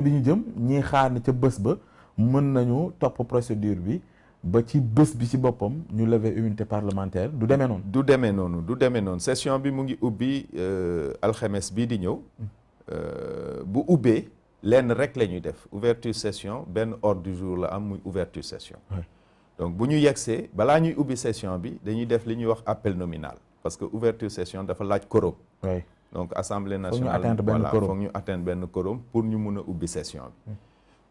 bi ñu jëm ñii xaar ne ca bés ba mën nañu topp procédure bi ba ci bés bi ci boppam ñu lever immunité parlementaire du demee noonu. du demee noonu session bi mu ngi ubbi alxames bii di ñëw bu ubbee lenn rek la ñuy def ouverture session benn ordre du jour la am muy ouverture session. Donc bu ñu yegsee balaa ñuy ubbi session bi dañuy def li ñuy wax appel nominal parce que ouverture session dafa laaj quorum. Donc assemblée nationale foog ñu atteindre benn quorum pour ñu mun a ubbi session bi.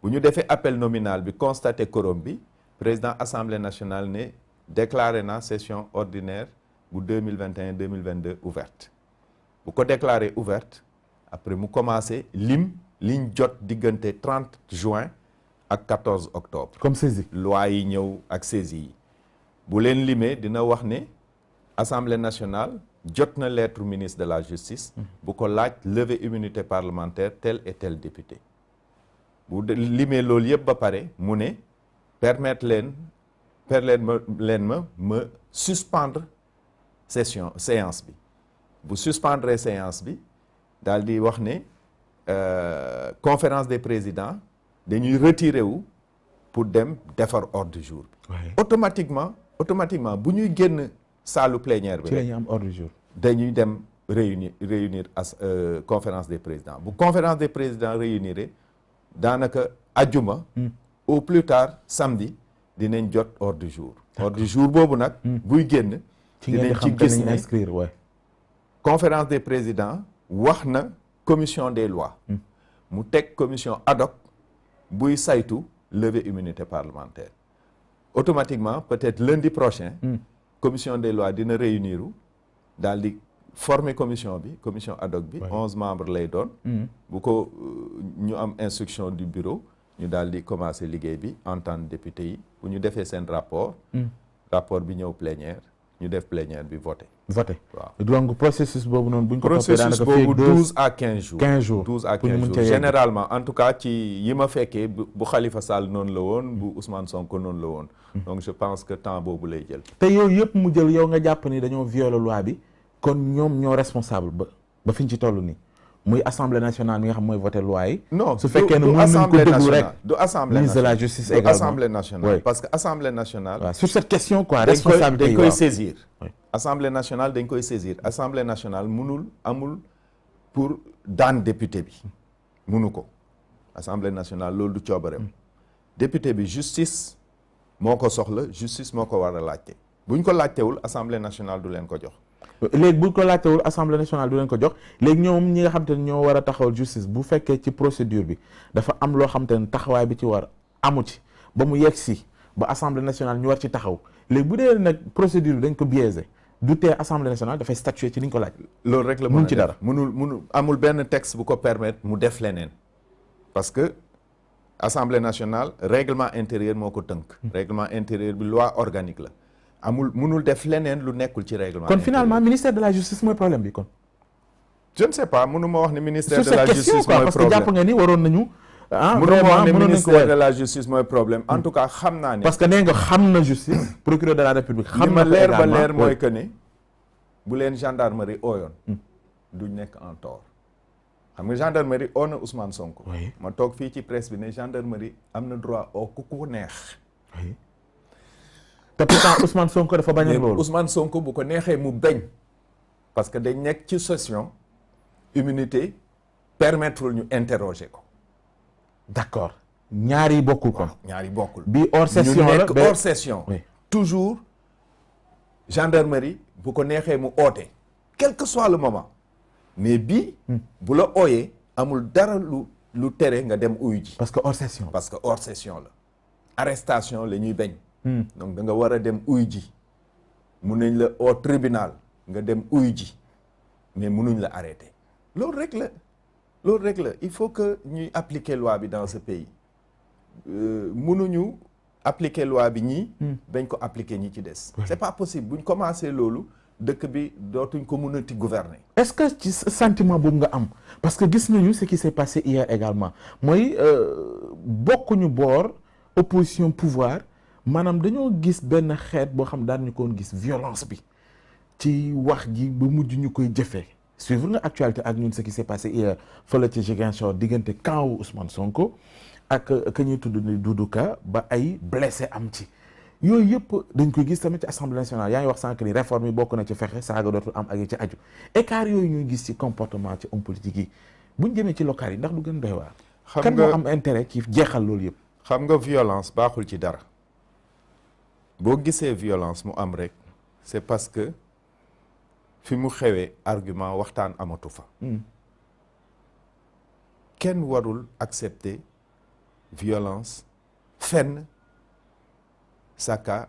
bu ñu defee appel nominal bi constaté quorum bi président assemblée nationale ne déclaré na session ordinaire bu 2021-2022 ouverte bu ko déclaré ouverte après mu commencé liñ jot diggante 30 juin ak 14 octobre. comme saisie. loi yi ñëw ak saisie yi bu leen limee dina wax ne assemblée nationale jot na lettre ministre de la justice bu ko laaj lever immunité parlementaire tel et tel député bu limee loolu yëpp ba pare mu ne permettre leen ma suspendre séance bi bu suspendre séance bi daal di wax ne conférence des présidents dañuy retirer wu pour dem defar ordre du jour bi. automatiquement bu ñuy génn saalu plénière bi. ci la ñuy am ordre du jour. dañuy dem réunir conférence des présidents bu conférence des présidents réunir daanaka ajjuma. au plus tard samedi dinañ jot ordre du jour. ordre du jour boobu nag. buy génn. dinañ ci gis ne conférence des présidents wax na commission des lois. mu teg commission ad hoc buy saytu lever immunité parlementaire. automatiquement peut-être lundi prochain. commission des lois dina réunir daal di former commission ad hoc bi. 11 membres lay doon. bu ko ñu am instruction du bureau. ñu daal di commencer liggéey bi entendre député yi bu ñu defee seen rapport. rapport bi ñëw plénière ñu def plénière bi voté. waaw donc processus boobu noonu bu ñu ko toppee processus boobu 12 à 15 jours. 15 jours 12 à 15 jours généralement en tout cas ci yi ma fekkee bu Khalifa Sall noonu la woon bu Ousmane Sonko noonu la woon. donc je pense que temps boobu lay jël. te yooyu yëpp mu jël yow nga jàpp ni dañoo violer loi bi kon ñoom ñoo responsable ba fi ñu ci toll nii. muy assemblée nationale mi nga xam mooy voté loi yi. non su fekkee ne mën nañ ko déglu rek du assemblée ministre de la justice également assemblée nationale. parce que assemblée nationale. waaw sur cette question quoi responsabilité dañ koy saisir. assemblée nationale dañ koy saisir assemblée nationale amul pour daan député bi munu ko assemblée nationale loolu du coobareem. député bi justice moo ko soxla justice moo ko war a laajte buñ ko laajtewul assemblée nationale du leen ko jox. léegi bu ko laajtewul assemblée nationale du leen ko jox léegi ñoom ñi nga xam te ne ñoo war a taxawal justice bu fekkee ci procédure bi dafa am loo xam te ne taxawaay bi ci war amu ci ba mu yegg si ba assemblée nationale ñu war ci taxaw léegi bu dee nag procédure bi dañ ko biaisé du tee assemblée nationale dafay statuer ci li ñu ko laaj. loolu rek la mën ci dara mënul amul benn texte bu ko permettre mu def leneen parce que assemblée nationale règlement intérieur moo ko tënk. règlement intérieur bi loi organique la. mënul def leneen lu nekkul ci règlement. kon finalement ministère de la justice mooy problème bi kon. je ne sais pas mënuma wax ni ministère de la justice mooy problème parce que jàpp nga ni waroon nañu. mënuma wax ni ministère de la justice mooy problème en tout cas xam naa ne. parce que nee nga xam na justice. procureur de la république xam na leer ba leer mooy que ne bu leen gendarmerie ooyoon. duñ nekk en tort. xam nga gendarmerie oo na Ousmane Sonko. ma toog fii ci presse bi ne gendarmerie am na droit oo ku ko neex. te pourtant Ousmane Sonko dafa bañ a loolu. Ousmane Sonko bu ko neexee mu bañ parce que dañ nekk ci session immunité permettre ñu interroger ko. d'accord ñaar yi bokkul kon. ñaar yi bokkul. bii hors session ñu la nekk hors session. toujours gendarmerie bu ko neexee mu oote. quel que soit le moment. mais bii. bu la ooyee amul dara lu tere nga dem uyu ji. parce que hors session. parce que hors session la. arrestation la ñuy bañ. donc da nga war a dem uyu ji. mun nañ la au tribunal nga dem uyu ji mais munuñ la arrêter. loolu rek la il faut que ñuy appliquer loi bi dans ce pays munuñu appliquer loi bi ñii. bañ ko appliquer ñi ci des. c'est pas possible buñ commencé loolu dëkk bi dootuñ ko mënati gouverner. est-ce que ci sentiment boobu nga am parce que gis nañu ce qui s'est passé hier également mooy bokkuñu boor opposition pouvoir maanaam dañoo gis benn xeet boo xam daan ñu koon gis violence bi ci wax ji ba mujj ñu koy jëfee suivre nga actualité ak ñun ce qui s'est passé hier fële ci Ziguinchor diggante camp wu Ousmane Sonko ak ka ñuy tudd ni Doudou Ka ba ay blessé am ci yooyu yëpp dañ koy gis tamit ci assemblée nationale yaa ngi wax sànq ni réforme yi bokk na ci fexe saaga dootul am ak yi ci aju écart yooyu ñuy gis ci comportement ci homme politique yi buñ jëmee ci local yi ndax du gën doy waar. kan moo am intérêt ci jeexal loolu yëpp. xam nga violence baaxul ci dara boo gisee violence mu am rek c'est parce que fi mu xewee argument waxtaan amatu fa. kenn warul accepter violence fenn saka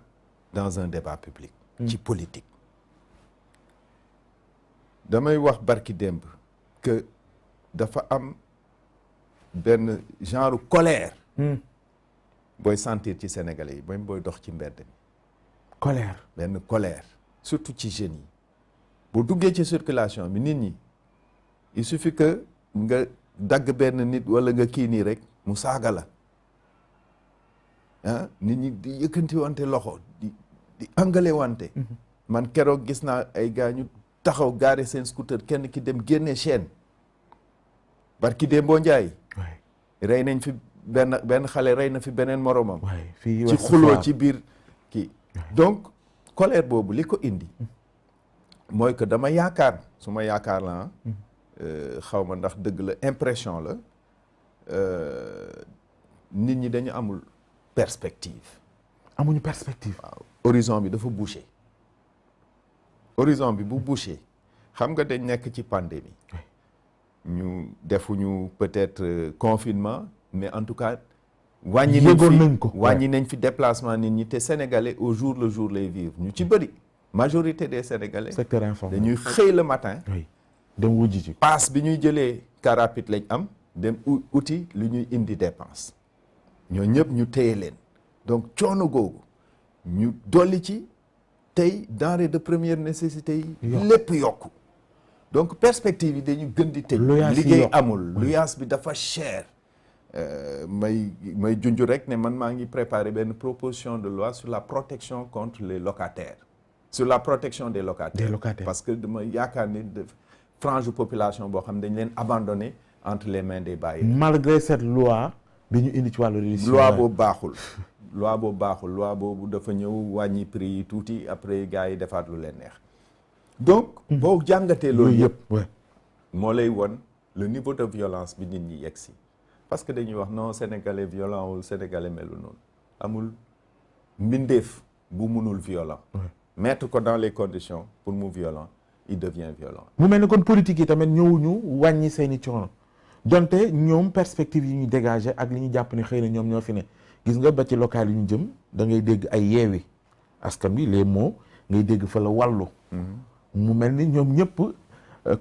dans un débat public. ci politique. damay wax barki démb que dafa am benn genre colère. booy sentir ci Sénégalais yi même booy dox ci mbedd mi. colère. benn colère surtout ci jeunes yi. bu duggee ci circulation bi nit ñi il suffit que nga dagg benn nit wala nga kii nii rek mu saaga la ah nit ñi di yëkkanti wante loxo di angale wante. man keroog gis naa ay gars ñu taxaw gaare seen scooter kenn ki dem génne chaîne barki Dembo Njaay rey nañ fi benn xale rey na fi beneen moromam. ci xuloo ci biir kii. donc colère boobu li ko indi. mooy que dama yaakaar su ma yaakaar la xaw ma ndax dëgg la impression la nit ñi dañu amul perspective. amuñu perspective. waaw horizon bi dafa bouché. horizon bi bu bouché xam nga dañ nekk ci pandémie. ñu defuñu peut-être confinement mais en tout cas. wàññi nañ fi déplacement nit ñi te sénégalais au jour le jour lay vivre ñu ci bëri. majorité des sénégalais. secteur informel dañuy xëy le matin. dem wujji ci. paas bi ñuy jëlee car rapide lañ am dem uti lu ñuy indi dépense. ñoo ñëpp ñu téye leen. donc coono googu ñu dolli ci tey denrée de première nécessité yi. lépp yokku. donc perspective yi dañu gën di tëj. liggéey amul luyaas bi dafa cher. may junj rek ne man maa ngi préparer benn proposition de loi sur la protection contre les locataires. sur la protection des locataires. Parce que dama yaakaar ni frange population boo xam ne dañ leen abandonné entre les mains des bailleurs. malgré cette loi bi ñu indi ci wàllu religion. loi boobu baaxul. loi boobu dafa ñëw wàññi prix yi tuuti après gars yi defaat lu leen neex. donc boo jàngatee loolu yëpp. moo lay won le niveau de violence bi nit ñi yegg si. parce que dañuy wax non sénégalais violent wul sénégalais melu noonu amul mbindeef bu munul violent. mettre ko dans les conditions pour mu violent il devient violent. mu mel ni kon politique yi tamit ñëwuñu wàññi seeni coono donte ñoom perspective yi ñuy dégager ak li ñu jàpp ne xëy na ñoom ñoo fi ne gis nga ba ci local yi ñu jëm da ngay dégg ay yeewi askan wi les mots ngay dégg fa la wàllu. mu mel ni ñoom ñëpp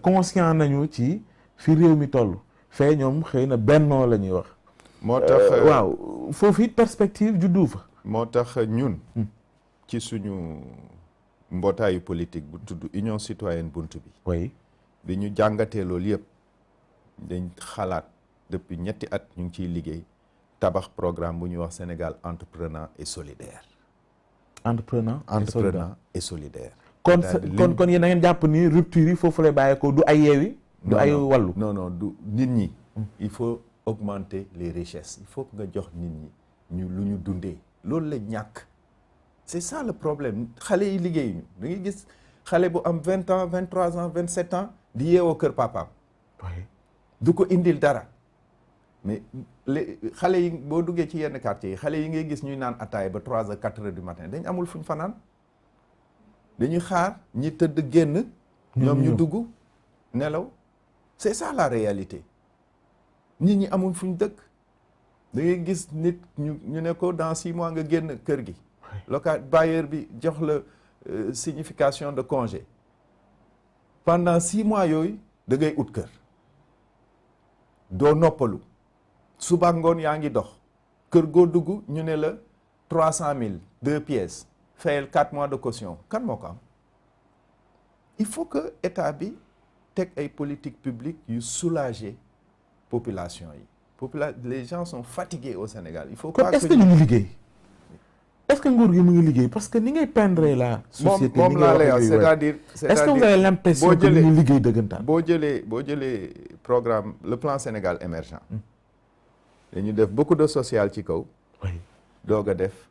conscient nañu ci fi réew mi toll fee ñoom xëy na bennoo la ñuy wax. moo tax waaw foofu it perspective juddu fa. moo tax ñun. ci suñu mbootaayu politique bu tudd Union Citoyenne Buntu bi. oui bi ñu jàngatee loolu yëpp dañ xalaat depuis ñetti at ñu ngi ciy liggéey tabax programme bu ñuy wax Sénégal entreprenant et solidaire. entreprenant et solidaire. kon yéen da ngeen jàpp ni rupture yi foofu lay bàyyeekoo du ay yeewi. du ay wàllu non du nit ñi. il faut augmenter les richesses il faut que nga jox nit ñi ñu lu ñu dundee loolu la ñàkk. c'est ça le problème xale yi liggéeyuñu da ngay gis xale bu am 20 ans 23 ans 27 ans di yeewoo kër papaam. du ko indil dara mais xale yi boo duggee ci yenn quartier yi xale yi ngay gis ñuy naan ataay ba 3 heures 4 heures du matin dañ amul fuñ fanaan dañuy xaar ñi tëdd génn. ñoom ñu dugg nelaw. c'est ça la réalité nit ñi amul fuñ dëkk da ngay gis nit ñu ne ko dans 6 mois nga génn kër gi. bailleur bi jox la signification de congé pendant 6 mois yooyu da ngay ut kër doo noppalu suba ngoon yaa ngi dox kër goo dugg ñu ne la 300 000 2 pièces fayal 4 mois de caution kan moo ko am il faut que état bi teg ay politique publique yu soulager population yi les gens sont fatigués au Sénégal il faut pas est-ce que ñu ngi liggéey est-ce que nguur gi mu ngi liggéey parce que ni ngay peindre la société moom laa lay wax c'est-à-dire est-ce que vous avez l'impression que ñu ngi liggéey dëggantaan boo jëlee programme le plan Sénégal émergent dañu def beaucoup de social ci kaw doog a def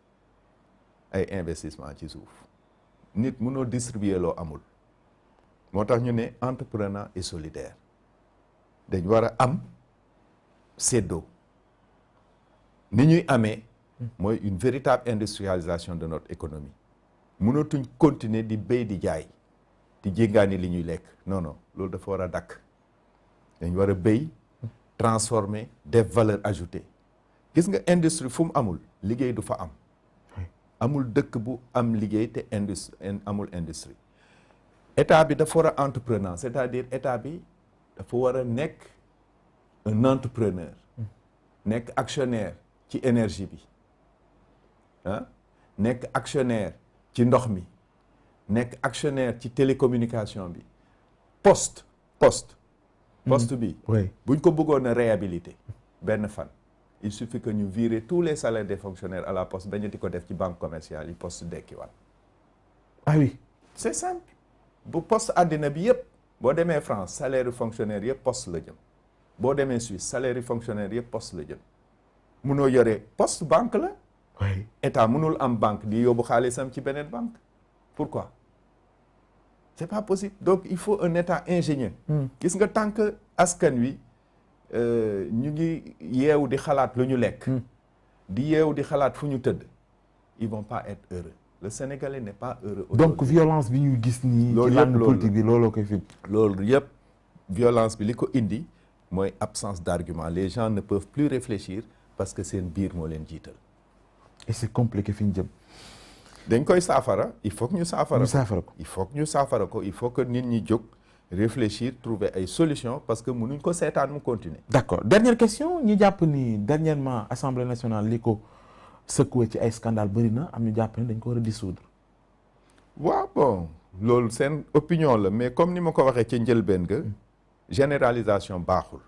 ay investissement ci suuf nit mënoo distribuer loo amul moo tax ñu ne entrepreneur et solidaire dañ war a am séddoo ni ñuy amee mooy une véritable industrialisation de notre économie mënatuñ continuer di béy di jaay di jéggaani li ñuy lekk non non loolu dafa war a dakk dañ war a béy transformer def valeur ajoutée gis nga industrie fu mu amul liggéey du fa am amul dëkk bu am liggéey te amul industrie état bi dafa war a entrepreneur c'est-à-dire état bi dafa war a nekk un entrepreneur nekk actionnaire ci énergie bi ah nekk actionnaire ci ndox mi nekk actionnaire ci télécommunication bi poste bi buñ ko bëggoon a réhabiliter benn fan il suffit que ñu virer tous les salaires des fonctionnaires à la poste bañ di ko def ci banque commerciale yi poste dekkiwaat ah oui c'est simple bu poste àddina bi yëpp boo demee France salaire yu fonctionnaire yëpp poste la jëm boo demee Suisse salaire yu fonctionnaire yëpp poste la jëm munoo yore poste banque la état mënul am banque di yóbbu xaalisam ci beneen banque pourquoi c'est pas possible donc il faut un état ingénieux gis nga tant que askan wi ñu ngi yeewu di xalaat lu ñu lekk di yeewu di xalaat fu ñu tëdd ils vont pas être heureux le Sénégalais n'est pas heureux donc violence bi ñuy gis nii ci langue politique bi looloo koy fi loolu yëpp violence bi li ko indi mooy absence d'argument les gens ne peuvent plus réfléchir parce que seen biir moo leen jiital et c'est compliqué fi ñu jëm dañ koy saafara il faut que ñu saafara ko il faut que ñu saafara ko il faut que nit ñi jóg réfléchir trouver ay solutions parce que mënuñ ko seetaan mu continuer d'accord dernière question ñu jàpp ni dernièrement Assemblée nationale li ko secoué ci ay scandale bëri na am ñu jàpp ni dañ ko war a dissoudre waaw bon loolu seen opinion la mais comme ni ma ko waxee ca njëlbeen ga généralisation baaxul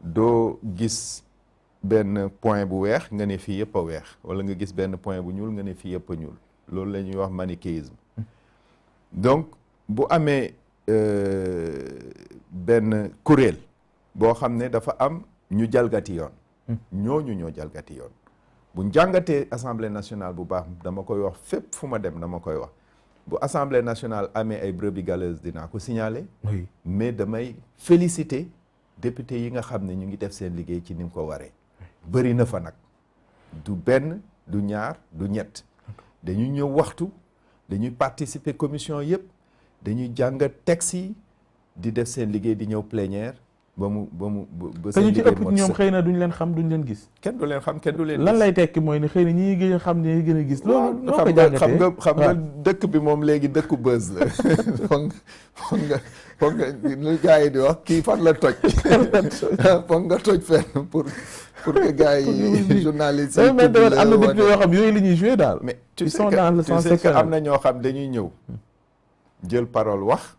doo gis benn point bu weex nga ne fii yëpp a weex wala nga gis benn point bu ñuul nga ne fii yëpp a ñuul loolu la ñuy wax manichéisme donc bu amee benn kuréel boo xam ne dafa am ñu jalgati yoon ñooñu ñoo jalgati yoon bu jàngatee assemblée nationale bu baax dama koy wax fépp fu ma dem dama koy wax bu assemblée nationale amee ay brebis galeuses dinaa ko signaler mais damay féliciter député yi nga xam ne ñu ngi def seen liggéey ci ni mu ko waree bëri na fa nag du benn du ñaar du ñett dañuy ñëw waxtu dañuy participer commission yëpp dañuy jàngat texte yi di def seen liggéey di ñëw plénière ba seen liggéey te ñu ci ëpp ñoom xëy na duñ leen xam duñ leen gis kenn du leen xam kenn du leen lan lay tekki mooy ne xëy na ñi gën a xam ne gën a gis loolu noo ko jàngatee xam nga dëkk bi moom léegi dëkku buzz la foog nga lu gars yi di wax kii fan la toj foog nga toj fenn pour que gars yi journalistes yi am na député yoo xam yooyu la ñuy joué daal mais tu sais que am na ñoo xam dañuy ñëw jël parole wax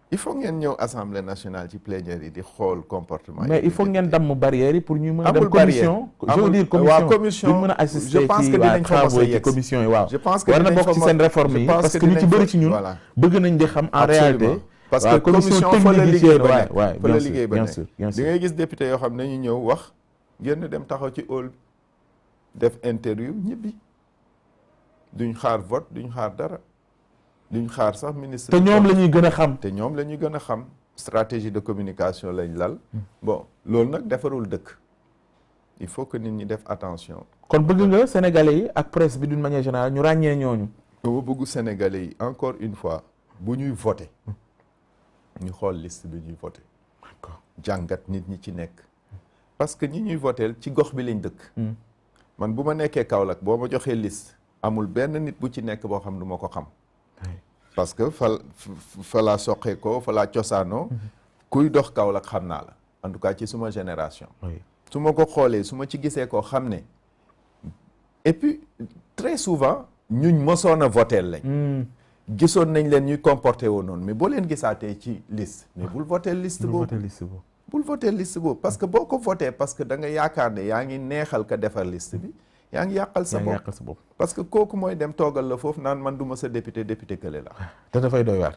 il faut ngeen ñëw assemblée nationale ci plénière yi di xool comportement mais il faut ngeen damm barrières yi pour ñu mën a dem commission je veux dire commission ñu mën a assister ci waa travaux ci commission yi waaw war na bokk ci seen réforme yi parce que ñu ci bëri ci ñun bëgg nañ di xam en réalité parce que commission fa la liggéey ba nekk waay fa la liggéey ba bien nekk sûr bien di sûr ngay gis député yoo xam ne ñu ñëw wax génn dem taxaw ci hall def interview ñibbi duñ xaar vote duñ xaar dara duñ xaar sax ministre te ñoom la ñuy gën a xam te ñoom la ñuy gën a xam stratégie de communication lañ lal bon loolu nag defarul dëkk il faut que nit ñi def attention kon bëgg nga sénégalais yi ak presse bi d'une manière générale ñu ràññee ñooñu ba bëggu sénégalais yi encore une fois bu ñuy voter ñu xool liste bi ñuy voter jàngat nit ñi ci nekk parce que ñi ñuy voter ci gox bi lañ dëkk man bu ma nekkee Kaolack boo ma joxee liste amul benn nit bu ci nekk boo xam du ma ko xam parce que fa laa soqee ko fa laa cosaanoo kuy dox Kaolack xam naa la en tout cas ci suma génération su ma ko xoolee su ma ci gisee koo xam ne et puis très souvent ñuñ mosoon a votel lañ gisoon nañ leen ñuy comporté woo noonu mais boo leen gisaatee ci liste mais bul voté liste boobu bul voté liste boobu parce que boo ko voté parce que da nga yaakaar ne yaa ngi neexal ka defar liste bi yaa ngi yàqal sa bopp parce que kooku mooy dem toogal la foofu naan man du ma sa député kële la. te dafay doy waar.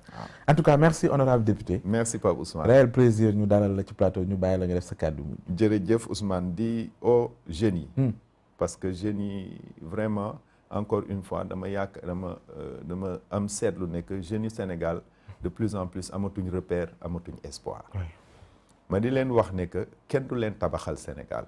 en tout cas merci honorable député. merci Pape Ousmane. réel plaisir ñu dalal la ci plateau ñu bàyyi la nga def sa kàddu. jërëjëf Ousmane di au jeunes yi. parce que jeunes yi vraiment encore une fois dama am seetlu ne que jeunes yi Sénégal de plus en plus amatuñ repère amatuñ espoir. ma di leen wax ne que kenn du leen tabaxal Sénégal.